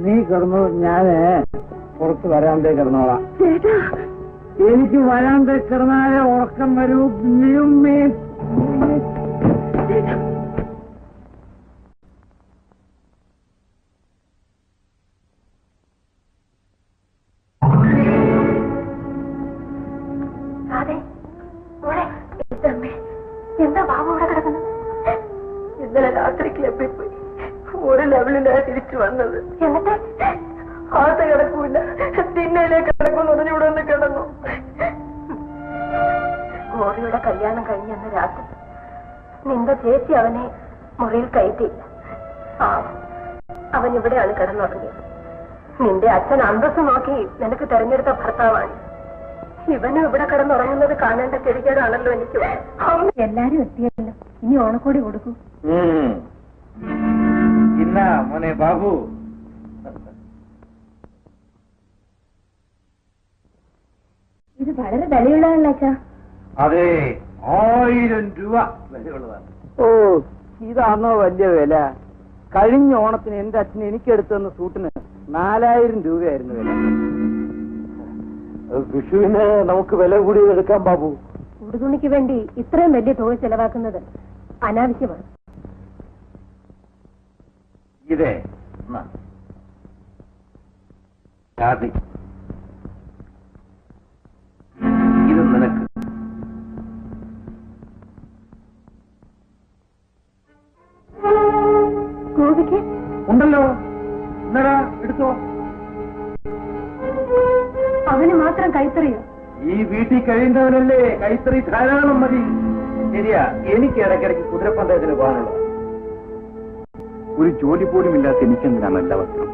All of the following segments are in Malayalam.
നീ കിടന്നു, ഞാന് പുറത്ത് വരാന്തേ കിടന്നോളാം. എനിക്ക് വരാന്തേ കിടന്നാലേ ഉറക്കം വരൂ. എന്താ ബാബു ഇവിടെ കിടക്കുന്നത്? ഇന്നലെ രാത്രി ക്ലബിൽ പോയി ഒരു ലെവലിലാണ് തിരിച്ചു വന്നത്. എന്നിട്ട് ആത്ത കിടക്കൂല, തിന്നയിലേക്ക് കിടക്കും പറഞ്ഞിവിടെ ഒന്ന് കിടന്നു. ഗോപിയുടെ കല്യാണം കഴിഞ്ഞെന്ന് രാത്രി നിന്റെ ചേച്ചി അവനെ മുറിയിൽ കയറ്റിയില്ല. അവൻ ഇവിടെയാണ് കിടന്നുറങ്ങിയത്. നിന്റെ അച്ഛൻ അന്തസ് നോക്കി നിനക്ക് തെരഞ്ഞെടുത്ത ഭർത്താവാണ്. ഇവനും ഇവിടെ കിടന്നുറങ്ങുന്നത് കാണേണ്ട ചെടികേടാണല്ലോ എനിക്ക്. എല്ലാരും എത്തിയല്ലോ, ഇനി ഓണക്കോടി കൊടുക്കൂ. മോനെ ബാബു, ഇത് വളരെ വിലയുള്ളതല്ല അച്ഛാ. അതെ, 1000 രൂപ വിലയുള്ളതാണ്. ഓ, ഇതാണോ വലിയ വില? കഴിഞ്ഞ ഓണത്തിന് എന്റെ അച്ഛൻ എനിക്കെടുത്തുന്ന സൂട്ടിന് 4000 രൂപയായിരുന്നു വില. വിഷുവിന് നമുക്ക് വില കൂടി എടുക്കാം ബാബു. ഉടുതുണിക്ക് വേണ്ടി ഇത്രയും വലിയ തുക ചെലവാക്കുന്നത് അനാവശ്യമാണ്. ഇതേ ഇത് നിനക്ക്. ഗോപിക്ക് ഉണ്ടല്ലോ, എന്നടാ എടുത്തോ. അവന് മാത്രം കൈത്തറിയോ? ഈ വീട്ടിൽ കഴിയുന്നവനല്ലേ കൈത്തറി ധാരാളം മതി. ശരിയാ, എനിക്ക് ഇടയ്ക്കിടയ്ക്ക് കുതിരപ്പന്തയത്തിന് പോകാനുള്ള ഒരു ജോലി പോലും ഇല്ലാത്ത എനിക്കെന്തിനാ നല്ല വസ്ത്രം?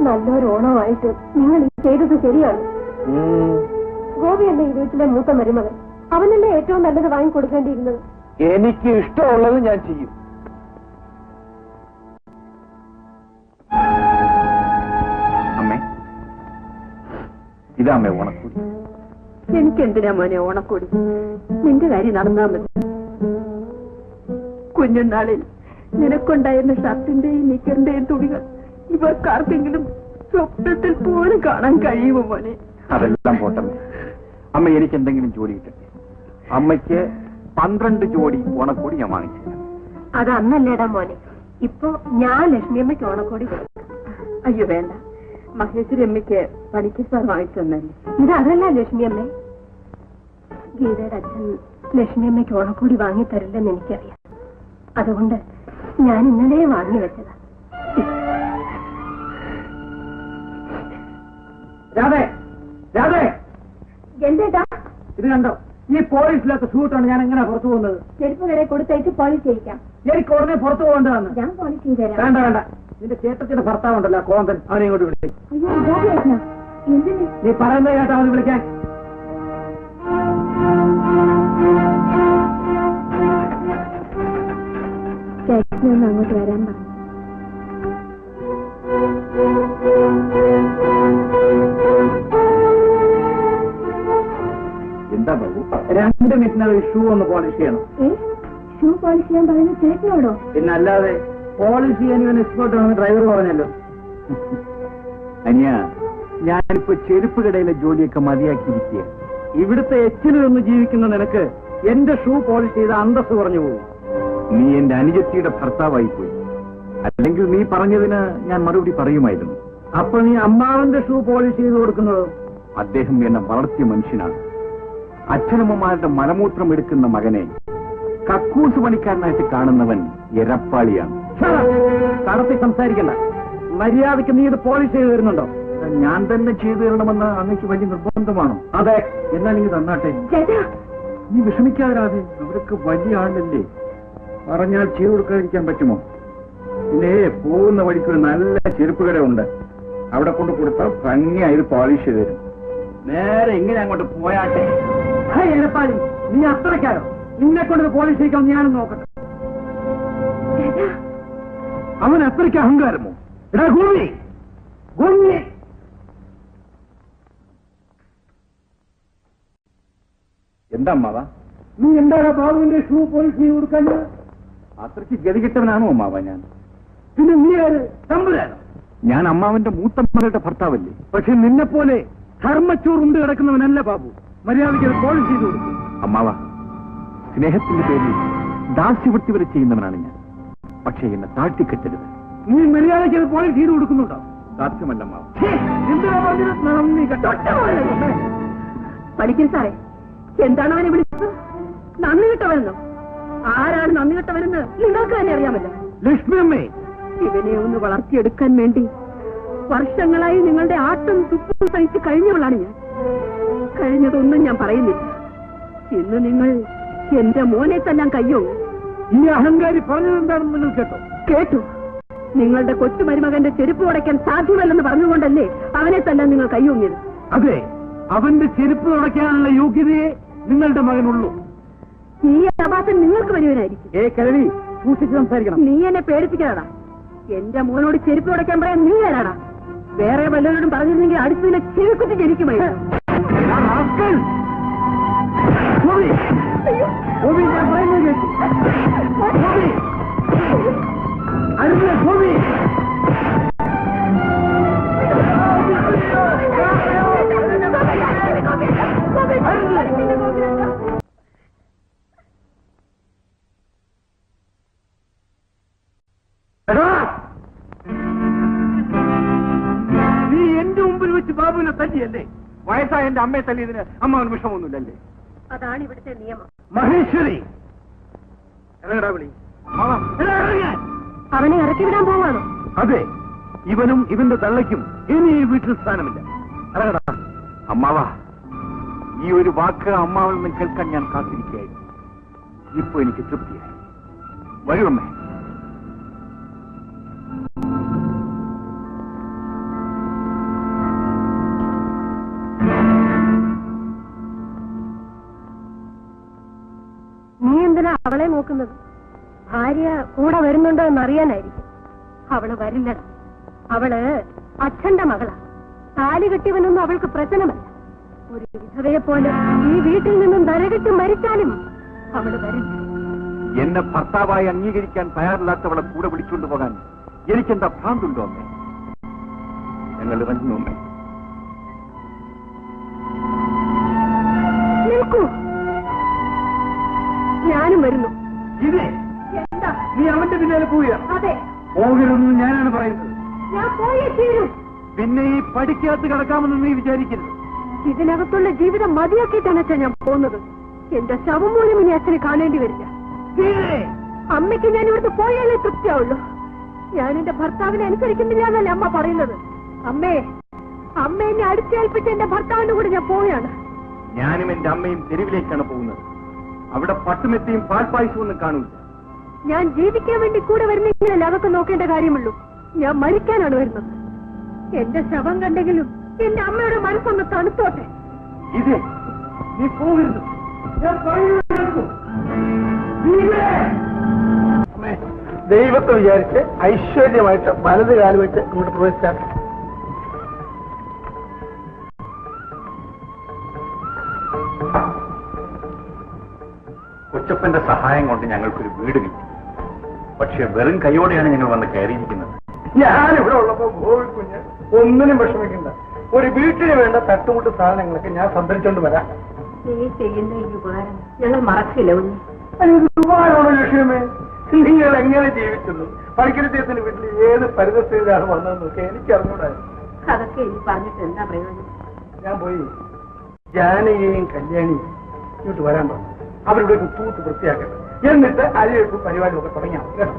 നല്ലൊരു ഓണമായിട്ട് നിങ്ങൾ ചെയ്തത് ശരിയാണ്. ഗോപിയല്ലേ ഈ വീട്ടിലെ മൂത്ത മരുമകൻ, അവനല്ലേ ഏറ്റവും നല്ലത് വാങ്ങിക്കൊടുക്കേണ്ടിയിരുന്നത്. എനിക്ക് ഇഷ്ടമുള്ളത് ഞാൻ ചെയ്യും. അമ്മേ, ഇതാമ്മേ ഓണക്കൂടി. എനിക്കെന്തിനാ മോനെ ഓണക്കൂടി? നിന്റെ കാര്യം നടന്നാ മതി. കുഞ്ഞുനാളിൽ നിനക്കുണ്ടായിരുന്ന ഷർട്ടിന്റെയും നിക്കറിന്റെയും തുണികൾ ഇവർക്കാർക്കെങ്കിലും സ്വപ്നത്തിൽ പോലും കാണാൻ കഴിയുമോ മോനെ? അതെല്ലാം പോട്ടമ്മേ. അമ്മ എനിക്ക് എന്തെങ്കിലും ജോലി കിട്ടട്ടെ. അമ്മയ്ക്ക് 12 ജോഡി ഓണക്കോടി ഞാൻ വാങ്ങിച്ചു. അത് അന്നല്ലേടാ മോനെ. ഇപ്പൊ ഞാൻ ലക്ഷ്മിയമ്മയ്ക്ക് ഓണക്കോടി കൊടുക്കും. അയ്യോ വേണ്ട, മഹേശ്വരി അമ്മയ്ക്ക് പണിക്ക് സാർ വാങ്ങിച്ചു തന്നല്ലേ. ഇതല്ല ലക്ഷ്മിയമ്മേ. ഗീതയുടെ അച്ഛൻ ലക്ഷ്മിയമ്മയ്ക്ക് ഓണക്കോടി വാങ്ങി തരില്ലെന്ന് എനിക്കറിയാം. അതുകൊണ്ട് ഞാൻ ഇന്നലെ വാങ്ങി വെച്ചതാ. രാധേ, രാധേ, എന്തേട്ടാ ഇത് കണ്ടോ? ഈ പോലീസിലൊക്കെ സൂട്ടാണ് ഞാൻ എങ്ങനെ പുറത്തു പോകുന്നത്? ചെരുപ്പ് കടയിൽ കൊടുത്തേക്ക് പോലീസ് ചെയ്യിക്കാം. എനിക്ക് ഉടനെ പുറത്തു പോകേണ്ടതാണ്. ഞാൻ പോലീസ് ചെയ്തുതരാം. വേണ്ട വേണ്ട, നിന്റെ ചേട്ടത്തിന്റെ ഭർത്താവുണ്ടല്ലോ കോമ്പൻ, അവനെ ഇങ്ങോട്ട് വിളിച്ചു. എന്തിന്? നീ പറയുന്നത് കേട്ടാ അവന് വിളിക്കാൻ. ചേട്ടനൊന്ന് അങ്ങോട്ട് വരാൻ പറഞ്ഞു. എന്താ ബാബു? 2 മിനിറ്റിനകം ഷൂ ഒന്ന് പോളിഷ് ചെയ്യണം. ഷൂ പോളിഷ് ചെയ്യാൻ പറയുന്നത് ചേട്ടനോടോ? പിന്നെ അല്ലാതെ, പോളിഷ് ചെയ്യാൻ ഇവൻ എക്സ്പേർട്ട് ആണെന്ന് ഡ്രൈവർ പറഞ്ഞല്ലോ. അനിയ, ഞാനിപ്പോ ചെരുപ്പ് കടയിലെ ജോലിയൊക്കെ മതിയാക്കിയിരിക്കുക. ഇവിടുത്തെ എച്ചിലൊന്ന് ജീവിക്കുന്ന നിനക്ക് എന്റെ ഷൂ പോളിഷ് ചെയ്ത് അന്തസ് പറഞ്ഞു പോകും. നീ എന്റെ അനുജത്തിയുടെ ഭർത്താവായി പോയി. അല്ലെങ്കിൽ നീ പറഞ്ഞതിന് ഞാൻ മറുപടി പറയുമായിരുന്നു. അപ്പൊ നീ അമ്മാവന്റെ ഷൂ പോളിഷ് ചെയ്ത് കൊടുക്കുന്നത്? അദ്ദേഹം എന്നെ വളർത്തിയ മനുഷ്യനാണ്. അച്ഛനമ്മമാരുടെ മലമൂത്രം എടുക്കുന്ന മകനെ കക്കൂസ് പണിക്കാരനായിട്ട് കാണുന്നവൻ എരപ്പാളിയാണ്. കടത്തി സംസാരിക്കണ്ട. മര്യാദയ്ക്ക് നീ ഇത് പോളിഷ് ചെയ്ത് തരുന്നുണ്ടോ? ഞാൻ തന്നെ ചെയ്തു തരണമെന്ന് അങ്ങക്ക് വലിയ നിർബന്ധമാണോ? അതെ. എന്നാൽ ഇങ്ങ് തന്നാട്ടെ. നീ വിഷമിക്കാതെ, അവരൊക്കെ വലിയ ആളല്ലേ. പറഞ്ഞാൽ ചെയ്തു കൊടുക്കാതിരിക്കാൻ പറ്റുമോ? പിന്നെ പോകുന്ന വഴിക്കൊരു നല്ല ചെരുപ്പ് കട ഉണ്ട്. അവിടെ കൊണ്ട് കൊടുത്താൽ ഭംഗിയായത് പോളിഷ് ചെയ്ത് തരും. നേരെ ഇങ്ങനെ അങ്ങോട്ട് പോയാട്ടെ. എരപ്പാളി, നീ അത്രക്കാരോ? നിന്നെ കൊണ്ട് പോളിഷ് ചെയ്യിക്കാൻ ഞാനും നോക്കട്ടെ. അവൻ അത്രയ്ക്ക് അഹങ്കാരമോ? എടാ ഗോപി, ഗോപി, എന്താ അമ്മാവ? നീ എന്താണ് ബാബുവിന്റെ ഷൂ പോളിഷ് ചെയ്ത് കൊടുക്കാൻ? അത്രയ്ക്ക് ഗതികിട്ടവനാണോ അമ്മാവ ഞാൻ? പിന്നെ നീ ആര്? തമ്പുരാനോ? ഞാൻ അമ്മാവന്റെ മൂത്തമ്മയുടെ ഭർത്താവല്ലേ. പക്ഷെ നിന്നെ പോലെ ധർമ്മച്ചോർ ഉണ്ട് കിടക്കുന്നവനല്ല ബാബു. മര്യാദയ്ക്ക് പോളിഷ് ചെയ്ത് കൊടുക്കും. അമ്മാവ, സ്നേഹത്തിന്റെ പേരിൽ ദാസ്യവൃത്തി വരെ ചെയ്യുന്നവനാണ് ഞാൻ. പക്ഷേ എന്നെ താഴ്ത്തിക്കെട്ടരുത്. നീ മര്യാദയ്ക്ക് പോളിഷ് ചെയ്ത് കൊടുക്കുന്നുണ്ടോ? സാധ്യമല്ല അമ്മാവ. എന്തിനാ പറഞ്ഞത്? നന്ദി കേട്ടോ. പണിക്കൻ സാറേ, എന്താണ് അവനെ വിളിച്ചത്? നന്ദി കിട്ടവനെന്നോ? ആരാണ് നന്ദി കിട്ടവനെന്ന് നിങ്ങൾക്ക് തന്നെ അറിയാമല്ലോ. ലക്ഷ്മി അമ്മേ, ഇവനെ ഒന്ന് വളർത്തിയെടുക്കാൻ വേണ്ടി വർഷങ്ങളായി നിങ്ങളുടെ ആട്ടും തുപ്പും സഹിച്ച് കഴിഞ്ഞവളാണ് ഞാൻ. കഴിഞ്ഞതൊന്നും ഞാൻ പറയുന്നില്ല. ഇന്ന് നിങ്ങൾ എന്റെ മോനെ തല്ലാൻ കയ്യോ? ഈ അഹങ്കാരി പറഞ്ഞത് എന്താണെന്ന് നിങ്ങൾ കേട്ടോ? കേട്ടു. നിങ്ങളുടെ കൊച്ചു മരുമകന്റെ ചെരുപ്പ് ഉടയ്ക്കാൻ സാധ്യമല്ലെന്ന് പറഞ്ഞുകൊണ്ടല്ലേ അവനെ തല്ലാൻ നിങ്ങൾ കയ്യൊങ്ങിയത്? അതെ, അവന്റെ ചെരുപ്പ് ഉടയ്ക്കാനുള്ള യോഗ്യതയെ നിങ്ങളുടെ മകനുള്ളൂ. ഈ അഭാസം നിങ്ങൾക്ക് വരുവാനായിരിക്കും. കിഴവി, സൂക്ഷിച്ച് സംസാരിക്കണം. നീ എന്നെ പേടിപ്പിക്കാടാ. എന്റെ മോനോട് ചെരുപ്പ് ഉടയ്ക്കാൻ പറയാൻ നീ ആരാടാ? വേറെ വല്ലവരോടും പറഞ്ഞിരുന്നെങ്കിൽ അടുത്തതിനെ ചെരുക്കുത്തി ജനിക്കുമായിരുന്നു. ഞാൻ പറയുന്നത് കേട്ടു. അരുത് ഗോപി. നീ എന്റെ മുമ്പിൽ വെച്ച് ബാബുവിനെ തല്ലിയല്ലേ? വയസ്സായ എന്റെ അമ്മയെ തല്ലിയതിന് അമ്മാവന് വിഷമമൊന്നുമില്ലല്ലേ? അതാണ് ഇവിടുത്തെ നിയമം. മഹേശ്വരി, ഇറങ്ങടാ വിളി. അവനെ ഇറക്കി വിടാൻ പോവാണോ? അതെ, ഇവനും ഇവന്റെ തള്ളയ്ക്കും ഇനി ഈ വീട്ടിൽ സ്ഥാനമില്ല. ഇറങ്ങടാ. അമ്മാവ, ഈ ഒരു വാക്ക് അമ്മാവിൽ നിന്ന് കേൾക്കാൻ ഞാൻ കാത്തിരിക്കുകയായിരുന്നു. ഇപ്പൊ എനിക്ക് തൃപ്തിയായി. വരൂ അമ്മേ. നീ എന്തിനാ അവളെ നോക്കുന്നത്? ഭാര്യ കൂടെ വരുന്നുണ്ടോ എന്നറിയാനായിരിക്കും. അവള് വരില്ലടാ. അവള് അച്ഛന്റെ മകളാ. താലി കെട്ടിയവനൊന്നും അവൾക്ക് പ്രശ്നമല്ല. ഒരു വിധവയെ പോലെ ഈ വീട്ടിൽ നിന്നും നരകിട്ട് മരിച്ചാലും അവള് വരില്ല. എന്നെ ഭർത്താവായി അംഗീകരിക്കാൻ തയ്യാറില്ലാത്തവളെ കൂടെ വിളിച്ചുകൊണ്ട് പോകാൻ എനിക്കെന്താ ഭ്രാന്തുണ്ടോ അമ്മേ? ഞങ്ങൾ ഇറങ്ങുന്നു അമ്മേ. നിൽക്കൂ, ഞാനും വരുന്നു. ഇതേ, എന്താ? നീ അവന്റെ പിന്നാലെ പോവുക? അതെ, പോകരുതെന്ന് ഞാനാണ് പറയുന്നത്. ഞാൻ പോയേ തീരും. പിന്നെ ഈ പടിക്കകത്ത് കിടക്കാമെന്ന് നീ വിചാരിക്കരുത്. ഇതിനകത്തുള്ള ജീവിതം മതിയാക്കിയിട്ടാണ് അച്ഛൻ ഞാൻ പോകുന്നത്. എന്റെ ശവം മൂലം ഇനി അച്ഛനെ കാണേണ്ടി വരില്ല. അമ്മയ്ക്ക് ഞാൻ ഇവിടുത്തെ പോയാലേ തൃപ്തിയാവുള്ളൂ. ഞാൻ എന്റെ ഭർത്താവിനെ അനുസരിക്കുന്നില്ല എന്നല്ലേ അമ്മ പറയുന്നത്? അമ്മേ, അമ്മ എന്നെ അടുത്തേൽപ്പിച്ച് എന്റെ ഭർത്താവിന്റെ കൂടെ ഞാൻ പോവുകയാണ്. ഞാനും എന്റെ അമ്മയും തെരുവിലേക്കാണ് പോകുന്നത്. അവിടെ പട്ടുമെത്തിയും പാൽപ്പായസവും ഒന്നും കാണൂല. ഞാൻ ജീവിക്കാൻ വേണ്ടി കൂടെ വരുന്നെങ്കിലല്ല അതൊക്കെ നോക്കേണ്ട കാര്യമുള്ളൂ. ഞാൻ മരിക്കാനാണ് വരുന്നത്. എന്റെ ശവം കണ്ടെങ്കിലും എന്റെ അമ്മയുടെ മനസ്സൊന്ന് തണുത്തോട്ടെ. ഇതേ, നീ പോകരുത്. ഞാൻ പറയുന്നത് ദൈവത്തെ വിചാരിച്ച് ഐശ്വര്യമായിട്ട് വലത് കാലം വെച്ച് ഇങ്ങോട്ട് പ്രവേശിച്ചാൽ കൊച്ചപ്പന്റെ സഹായം കൊണ്ട് ഞങ്ങൾക്കൊരു വീട് കിട്ടി. പക്ഷെ വെറും കൈയോടെയാണ് ഞങ്ങൾ വന്ന് കയറിയിരിക്കുന്നത്. ഞാനിവിടെ ഉള്ളപ്പോ ഒന്നിനും വിഷമിക്കണ്ട. ഒരു വീട്ടിന് വേണ്ട തട്ടുമുട്ട് സാധനങ്ങളൊക്കെ ഞാൻ സംഭരിച്ചോണ്ട് വരാം. നീ ചെയ്യുന്ന ഈ ഉപകാരം ഞങ്ങൾ മറക്കില്ല ഉണ്ണി. ഒരുപാടാണോ ലക്ഷ്യമേ? നിങ്ങൾ എങ്ങനെ ജീവിക്കുന്നു? പണിക്കരത്തേത്തിന് വീട്ടിൽ ഏത് പരിതസ്ഥിതിയിലാണ് വന്നതെന്നൊക്കെ എനിക്കറിഞ്ഞൂടായിരുന്നു. അതൊക്കെ എനിക്ക് പറഞ്ഞിട്ട് എന്താ പ്രയോജനം? ഞാൻ പോയി ജാനകിയെയും കല്യാണിയും ഇങ്ങോട്ട് വരാൻ പറഞ്ഞു. അവരുടെ തൂത്ത് വൃത്തിയാക്കട്ടെ, എന്നിട്ട് അരിയെടുപ്പ് പരിപാടിയൊക്കെ തുടങ്ങിയാൽ മതി കേട്ടോ.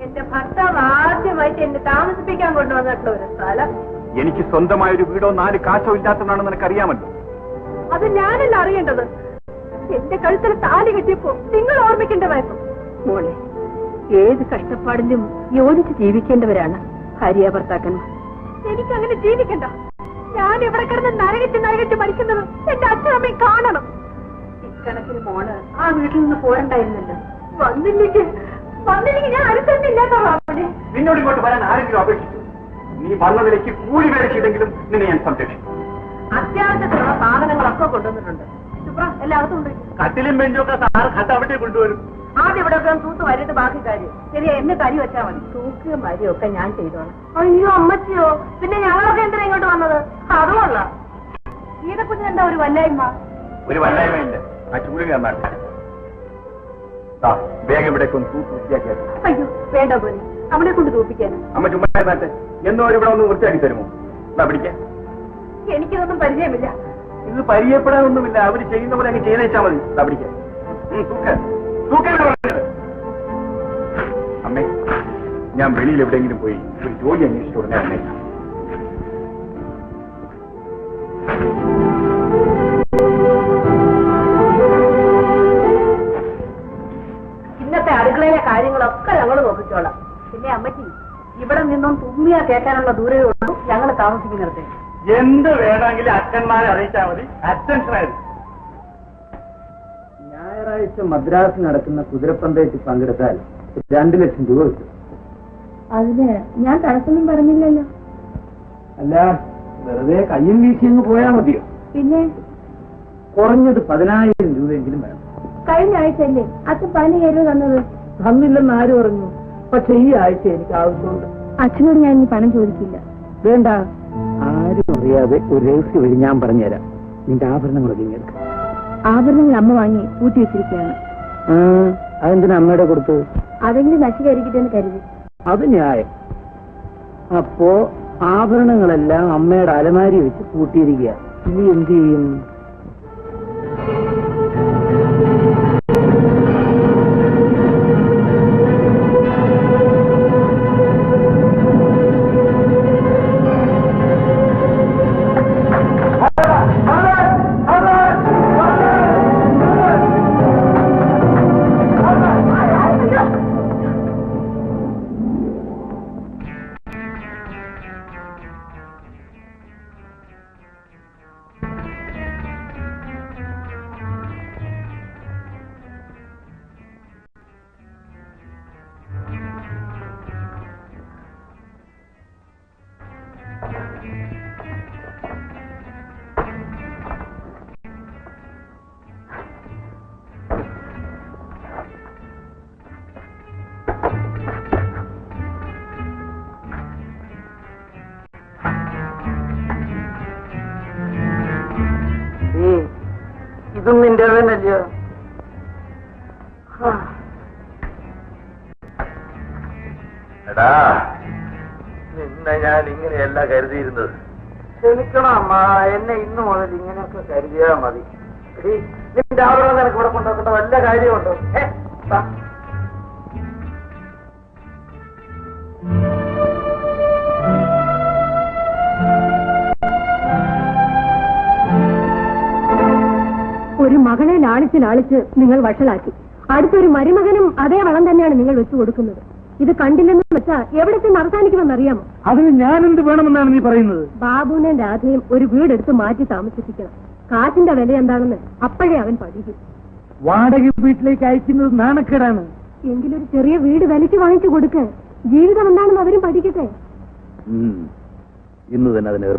എന്റെ ഭർത്താവ് ആദ്യമായിട്ട് എന്നെ താമസിപ്പിക്കാൻ കൊണ്ടുവന്നിട്ടുള്ള ഒരു സ്ഥലം. എനിക്ക് സ്വന്തമായൊരു വീടോ 4 കാശോ ഇല്ലാത്തതാണെന്ന് നിനക്കറിയാമല്ലോ. അത് ഞാനല്ല അറിയേണ്ടത്. എന്റെ കഴുത്തിൽ താലി കെട്ടിയപ്പോ നിങ്ങൾ ഓർമ്മിക്കേണ്ടതായിരുന്നു. മോളെ, ഏത് കഷ്ടപ്പാടിലും യോജിച്ച് ജീവിക്കേണ്ടവരാണ് ഭാര്യ ഭർത്താക്കന്മാർ. എനിക്കങ്ങനെ ജീവിക്കണ്ട. ഞാൻ ഇവിടെ കിടന്ന് നരകിച്ച് മരിക്കുന്നത് എന്റെ അച്ഛനമ്മയും കാണണം. ഇക്കണക്കിന് മോള് ആ വീട്ടിൽ നിന്ന് പോരണ്ടായിരുന്നല്ലോ. വന്നില്ലെങ്കിൽ ഞാൻ അനുസരിച്ചില്ലാത്തവളാ. നിന്നോട് ഇങ്ങോട്ട് വരാൻ ആരെങ്കിലും അപേക്ഷിച്ചു? നീ വന്നതിലേക്ക് കൂലി വേല ചെയ്തെങ്കിലും നിന്നെ ഞാൻ സംരക്ഷിക്കും. അത്യാവശ്യത്തിനുള്ള സാധനങ്ങളൊക്കെ കൊണ്ടുവന്നിട്ടുണ്ട്. എല്ലാവർക്കും ഉണ്ട്. കട്ടിലും ബെഞ്ചൊക്കെ സാർ അവിടെ കൊണ്ടുവരും. ആദ്യം ഇവിടെ ഒക്കെ തൂത്ത് വരിട്ട് ബാക്കി കാര്യം ശരിയാ. എന്നെ കരി വെച്ചാൽ മതി. തൂക്കുകയും വരിയൊക്കെ ഞാൻ ചെയ്തോളാം. അയ്യോ അമ്മച്ചിയോ, പിന്നെ ഞങ്ങളൊക്കെ എന്തിനാ ഇങ്ങോട്ട് വന്നത്? അതുമല്ല, ഈതക്കുഞ്ഞ് എന്താ ഒരു വല്ലായ്മ? ഒരു വല്ലായ്മയില്ല. ആ ചൂടിന് നന്നാട്ടെ. വേഗം ഇവിടേക്ക് ഒന്ന് തൂത്ത് വൃത്തിയാക്കിയാൽ. അയ്യോ വേണ്ട പോലെ, അവിടെ കൊണ്ട് തൂപ്പിക്കാനും. അമ്മ ചുമ്മാ നാട്ടെ. എന്നോ ഇവിടെ ഒന്ന് വൃത്തിയാക്കി തരുമോ? എന്നാ പിടിക്കാൻ. എനിക്കിതൊന്നും പരിചയമില്ല. ഇത് പരിചയപ്പെടാനൊന്നുമില്ല. അവര് ചെയ്യുന്ന പോലെ അങ്ങ് ചെയ്തേച്ചാൽ മതി. എന്നാ പിടിക്കാൻ. അമ്മേ, ഞാൻ വെളിയിൽ എവിടെയെങ്കിലും പോയി ഒരു ജോലി അന്വേഷിച്ചു ഉടനെ അമ്മേ. ഇന്നത്തെ അടുക്കളയിലെ കാര്യങ്ങളൊക്കെ ഞങ്ങൾ നോക്കിച്ചോളാം. പിന്നെ അമ്മച്ചി, ഇവിടെ നിന്നും തുമ്മിയാ കേൾക്കാനുള്ള ദൂരമേ ഉള്ളൂ ഞങ്ങൾ താമസിക്കുന്നിടത്ത്. എന്ത് വേണമെങ്കിലും അച്ഛന്മാരെ അറിയിച്ചാൽ മതി. അറ്റൻഷനായിരുന്നു. ഞായറാഴ്ച മദ്രാസിൽ നടക്കുന്ന കുതിരപ്പന്തയത്തിൽ പങ്കെടുത്താൽ 2 ലക്ഷം രൂപ കിട്ടും. അതിന് ഞാൻ തടസ്സമൊന്നും പറഞ്ഞില്ലല്ലോ. അല്ല, വെറുതെ കയ്യും വീശിയെന്ന് പോയാൽ മതിയോ? പിന്നെ കുറഞ്ഞത് 10,000 രൂപയെങ്കിലും വേണം. കഴിഞ്ഞ ആഴ്ചയല്ലേ അച്ഛൻ 15,000 രൂപ തന്നത്? തന്നില്ലെന്ന് ആര് പറഞ്ഞു? പക്ഷെ ഈ ആഴ്ച എനിക്ക് ആവശ്യമുണ്ട്. അച്ഛനോട് ഞാൻ ഇനി പണം ചോദിക്കില്ല. വേണ്ട, ആരും അറിയാതെ ഒരു രഹസ്യ വഴി ഞാൻ പറഞ്ഞുതരാം. നിന്റെ ആഭരണങ്ങളൊക്കെ ഇങ്ങനെ. ആഭരണങ്ങൾ അമ്മ വാങ്ങി കൂട്ടി വെച്ചിരിക്കുകയാണ്. അതെന്തിനാ അമ്മയുടെ കൊടുത്തത്? അതെങ്കിലും നശികരിക്കട്ടെ എന്ന് കരുതി. അത് ന്യായം. അപ്പോ ആഭരണങ്ങളെല്ലാം അമ്മയുടെ അലമാരി വെച്ച് കൂട്ടിയിരിക്കുക. ഇനി എന്ത് ചെയ്യും? ഇതും നിന്റെ തന്നെയല്ലയോ? എടാ, നിന്നെ ഞാൻ ഇങ്ങനെയല്ല കരുതിയിരുന്നത്. ക്ഷമിക്കണം അമ്മ, എന്നെ ഇന്നു മുതൽ ഇങ്ങനെയൊക്കെ കരുതിയാ മതി. നിന്റെ ആവരണം നിനക്ക് ഇവിടെ കൊണ്ടുവെക്കേണ്ട വല്ല കാര്യമുണ്ടോ? ഒരു മകളെ ലാളിച്ച് നിങ്ങൾ വഷളാക്കി. അടുത്തൊരു മരുമകനും അതേ വളം തന്നെയാണ് നിങ്ങൾ വെച്ചു കൊടുക്കുന്നത്. ഇത് കണ്ടില്ലെന്ന് വെച്ചാൽ എവിടത്തെ അവസാനിക്കുമെന്നറിയാമോ? അതിന് ഞാൻ എന്ത് വേണമെന്നാണ് നീ പറയുന്നത്? ബാബുവിനെ രാധയും ഒരു വീടെടുത്ത് മാറ്റി താമസിപ്പിക്കണം. കാറ്റിന്റെ വില എന്താണെന്ന് അപ്പോഴേ അവൻ പഠിക്കും. വാടക വീട്ടിലേക്ക് അയക്കുന്നത് നാണക്കേടാണ്. എങ്കിലൊരു ചെറിയ വീട് വിലയ്ക്ക് വാങ്ങിച്ചു കൊടുക്ക. ജീവിതം എന്താണെന്ന് അവരും പഠിക്കട്ടെ. ഇന്ന് തന്നെ അതിന്